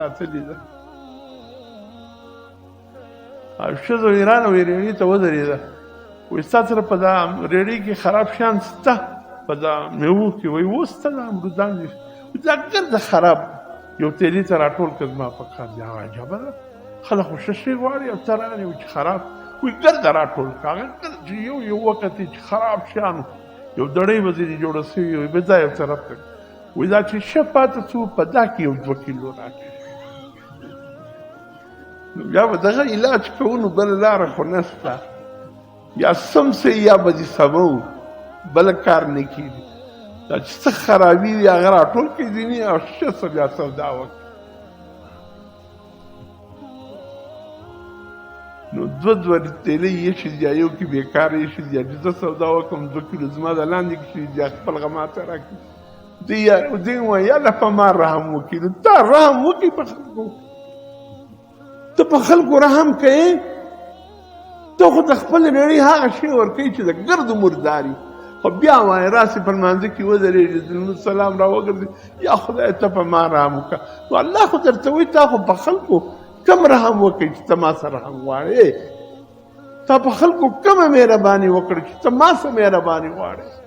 ساتلې ده او ښځو ایران او ایراني ته ودرېده وایي ستا سره په دا ریډۍ کې خراب شیان شته په دا میوو کې وایي اوس ته دا امروزان دي دا ګرده خراب یو تیلي ته راټول کړه زما په کار دي هغه عجبه ده خلک خو ښه شی غواړي او ته رانې وایي چې خراب وایي ګرده راټول کړه هغه ګرده چې یو وخت چې خراب شیان یو دړۍ به ځینې جوړه سوي وي به ځای یو طرف ته وایي دا چې ښه پاته څو په دا کې یو 2 کیلو راکړي یا به دغه علاج کوو نو بله لاره خو نشته یا سم سي یا به دې سمو بل کار نه کېږي دا چې څه خرابي وي هغه راټول کړي ځینې او ښه څه بیا سودا وکړي نو 2 تیلې ایښي دي یا یو کې بېکاره ایښي دي چې زه سودا وکړم 2 کیلو زما د لاندې کښې دي خپل غماته راکړي دوی وایي یاله په ما رحم وکړي نو تا رحم وکړي په خلکو ته په خلکو رحم کوې ته خو د خپل ریړۍ هغه شی ورکوي چې د ګردو مرداري خو بیا وایي راسې په لمانځه کې ودرېږي د لمونځ سلام را وګرځي یا خدای ته په ما رحم وکړه نو الله خو درته وایي تا خو په خلکو کم رحم وکړي چې ته ما سره رحم غواړې تا په خلکو کمه مهرباني وکړه چې ته ما څه مهرباني غواړې